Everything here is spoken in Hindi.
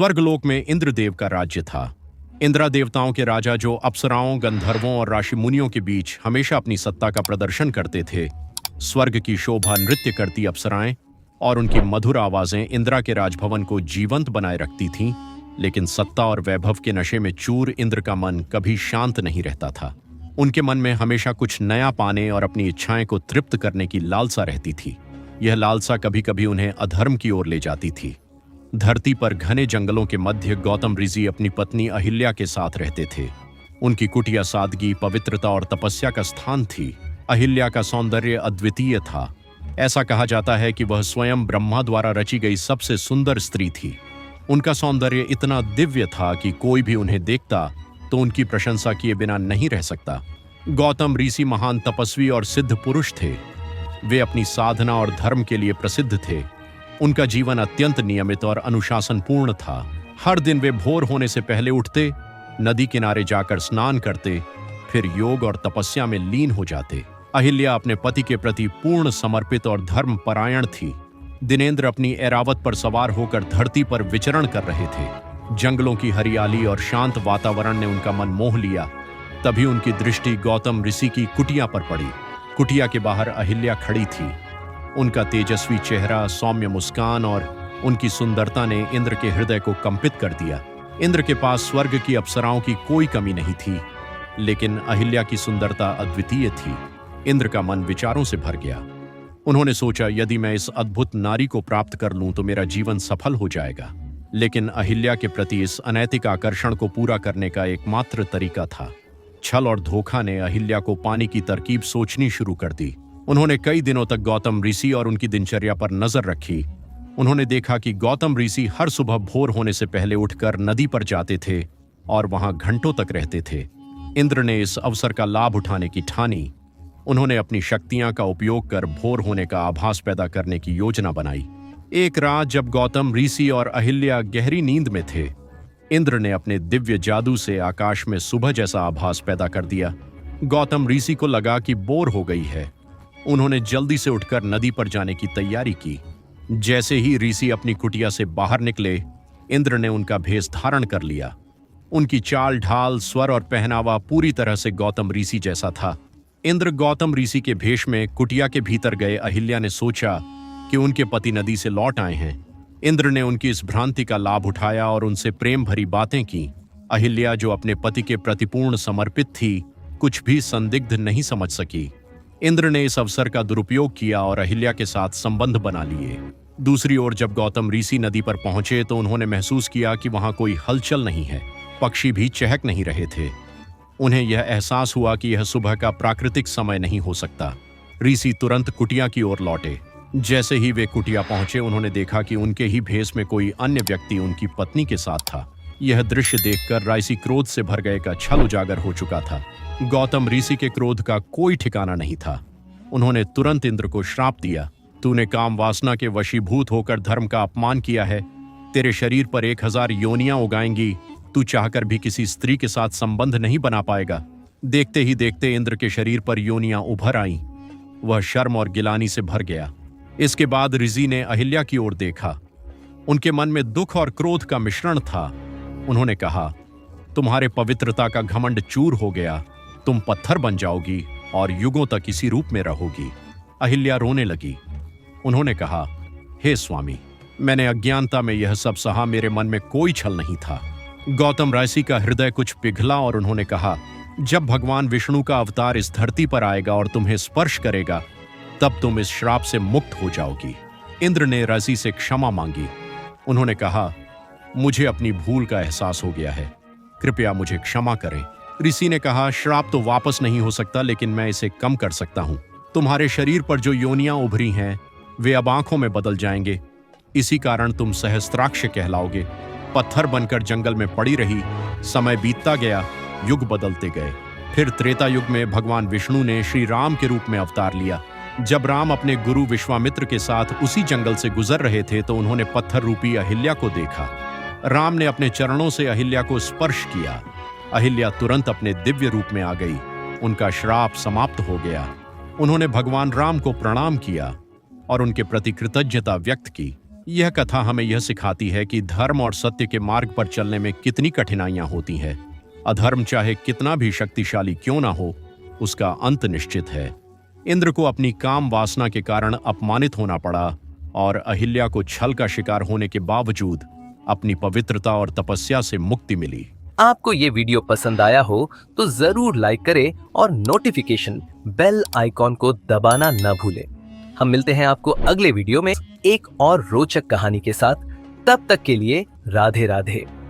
स्वर्गलोक में इंद्रदेव का राज्य था। इंद्रा देवताओं के राजा जो अप्सराओं, गंधर्वों और ऋषि मुनियों के बीच हमेशा अपनी सत्ता का प्रदर्शन करते थे। स्वर्ग की शोभा नृत्य करती अप्सराएं और उनकी मधुर आवाजें इंद्रा के राजभवन को जीवंत बनाए रखती थीं, लेकिन सत्ता और वैभव के नशे में चूर इंद्र का मन कभी शांत नहीं रहता था। उनके मन में हमेशा कुछ नया पाने और अपनी इच्छाएं को तृप्त करने की लालसा रहती थी। यह लालसा कभी कभी उन्हें अधर्म की ओर ले जाती थी। धरती पर घने जंगलों के मध्य गौतम ऋषि अपनी पत्नी अहिल्या के साथ रहते थे। उनकी कुटिया सादगी, पवित्रता और तपस्या का स्थान थी। अहिल्या का सौंदर्य अद्वितीय था। ऐसा कहा जाता है कि वह स्वयं ब्रह्मा द्वारा रची गई सबसे सुंदर स्त्री थी। उनका सौंदर्य इतना दिव्य था कि कोई भी उन्हें देखता तो उनकी प्रशंसा किए बिना नहीं रह सकता। गौतम ऋषि महान तपस्वी और सिद्ध पुरुष थे। वे अपनी साधना और धर्म के लिए प्रसिद्ध थे। उनका जीवन अत्यंत नियमित और अनुशासनपूर्ण था। हर दिन वे भोर होने से पहले उठते, नदी किनारे जाकर स्नान करते, फिर योग और तपस्या में लीन हो जाते। अहिल्या अपने पति के प्रति पूर्ण समर्पित और धर्मपरायण थी। दिनेंद्र अपनी ऐरावत पर सवार होकर धरती पर विचरण कर रहे थे। जंगलों की हरियाली और शांत वातावरण ने उनका मन मोह लिया। तभी उनकी दृष्टि गौतम ऋषि की कुटिया पर पड़ी। कुटिया के बाहर अहिल्या खड़ी थी। उनका तेजस्वी चेहरा, सौम्य मुस्कान और उनकी सुंदरता ने इंद्र के हृदय को कंपित कर दिया। इंद्र के पास स्वर्ग की अप्सराओं की कोई कमी नहीं थी, लेकिन अहिल्या की सुंदरता अद्वितीय थी। इंद्र का मन विचारों से भर गया। उन्होंने सोचा, यदि मैं इस अद्भुत नारी को प्राप्त कर लूं तो मेरा जीवन सफल हो जाएगा। लेकिन अहिल्या के प्रति इस अनैतिक आकर्षण को पूरा करने का एकमात्र तरीका था। छल और धोखा ने अहिल्या को पाने की तरकीब सोचनी शुरू कर दी। उन्होंने कई दिनों तक गौतम ऋषि और उनकी दिनचर्या पर नजर रखी। उन्होंने देखा कि गौतम ऋषि हर सुबह भोर होने से पहले उठकर नदी पर जाते थे और वहां घंटों तक रहते थे। इंद्र ने इस अवसर का लाभ उठाने की ठानी। उन्होंने अपनी शक्तियां का उपयोग कर भोर होने का आभास पैदा करने की योजना बनाई। एक रात जब गौतम ऋषि और अहिल्या गहरी नींद में थे, इंद्र ने अपने दिव्य जादू से आकाश में सुबह जैसा आभास पैदा कर दिया। गौतम ऋषि को लगा कि बोर हो गई है। उन्होंने जल्दी से उठकर नदी पर जाने की तैयारी की। जैसे ही ऋषि अपनी कुटिया से बाहर निकले, इंद्र ने उनका भेष धारण कर लिया। उनकी चाल ढाल, स्वर और पहनावा पूरी तरह से गौतम ऋषि जैसा था। इंद्र गौतम ऋषि के भेष में कुटिया के भीतर गए। अहिल्या ने सोचा कि उनके पति नदी से लौट आए हैं। इंद्र ने उनकी इस भ्रांति का लाभ उठाया और उनसे प्रेम भरी बातें की। अहिल्या, जो अपने पति के प्रति पूर्ण समर्पित थी, कुछ भी संदिग्ध नहीं समझ सकी। इंद्र ने इस अवसर का दुरुपयोग किया और अहिल्या के साथ संबंध बना लिए। दूसरी ओर जब गौतम ऋषि नदी पर पहुंचे तो उन्होंने महसूस किया कि वहां कोई हलचल नहीं है। पक्षी भी चहक नहीं रहे थे। उन्हें यह एहसास हुआ कि यह सुबह का प्राकृतिक समय नहीं हो सकता। ऋषि तुरंत कुटिया की ओर लौटे। जैसे ही वे कुटिया पहुंचे, उन्होंने देखा कि उनके ही भेष में कोई अन्य व्यक्ति उनकी पत्नी के साथ था। यह दृश्य देखकर ऋषि क्रोध से भर गए का छल उजागर हो चुका था। गौतम ऋषि के क्रोध का कोई ठिकाना नहीं था। उन्होंने तुरंत इंद्र को श्राप दिया। तूने काम वासना के वशीभूत होकर धर्म का अपमान किया है। तेरे शरीर पर 1000 योनियां उगाएंगी। तू चाहकर भी किसी स्त्री के साथ संबंध नहीं बना पाएगा। देखते ही देखते इंद्र के शरीर पर योनियां उभर आईं। वह शर्म और गिलानी से भर गया। इसके बाद ऋषि ने अहिल्या की ओर देखा। उनके मन में दुख और क्रोध का मिश्रण था। उन्होंने कहा, तुम्हारे पवित्रता का घमंड चूर हो गया। तुम पत्थर बन जाओगी और युगों तक इसी रूप में रहोगी। अहिल्या रोने लगी। उन्होंने कहा, हे स्वामी, मैंने अज्ञानता में यह सब सहा। मेरे मन में कोई छल नहीं था। गौतम ऋषि का हृदय कुछ पिघला और उन्होंने कहा, जब भगवान विष्णु का अवतार इस धरती पर आएगा और तुम्हें स्पर्श करेगा, तब तुम इस श्राप से मुक्त हो जाओगी। इंद्र ने ऋषि से क्षमा मांगी। उन्होंने कहा, मुझे अपनी भूल का एहसास हो गया है। कृपया मुझे क्षमा करें। ऋषि ने कहा, श्राप तो वापस नहीं हो सकता, लेकिन मैं इसे कम कर सकता हूं। तुम्हारे शरीर पर जो योनियां उभरी हैं, वे अब आंखों में बदल जाएंगे। इसी कारण तुम सहस्त्राक्ष कहलाओगे। पत्थर बनकर जंगल में पड़ी रही। समय बीतता गया, युग बदलते गए। फिर त्रेता युग में भगवान विष्णु ने श्री राम के रूप में अवतार लिया। जब राम अपने गुरु विश्वामित्र के साथ उसी जंगल से गुजर रहे थे तो उन्होंने पत्थर रूपी अहिल्या को देखा। राम ने अपने चरणों से अहिल्या को स्पर्श किया। अहिल्या तुरंत अपने दिव्य रूप में आ गई। उनका श्राप समाप्त हो गया। उन्होंने भगवान राम को प्रणाम किया और उनके प्रति कृतज्ञता व्यक्त की। यह कथा हमें यह सिखाती है कि धर्म और सत्य के मार्ग पर चलने में कितनी कठिनाइयां होती हैं। अधर्म चाहे कितना भी शक्तिशाली क्यों ना हो, उसका अंत निश्चित है। इंद्र को अपनी काम वासना के कारण अपमानित होना पड़ा और अहिल्या को छल का शिकार होने के बावजूद अपनी पवित्रता और तपस्या से मुक्ति मिली। आपको ये वीडियो पसंद आया हो तो जरूर लाइक करें और नोटिफिकेशन बेल आइकॉन को दबाना न भूलें। हम मिलते हैं आपको अगले वीडियो में एक और रोचक कहानी के साथ। तब तक के लिए राधे राधे।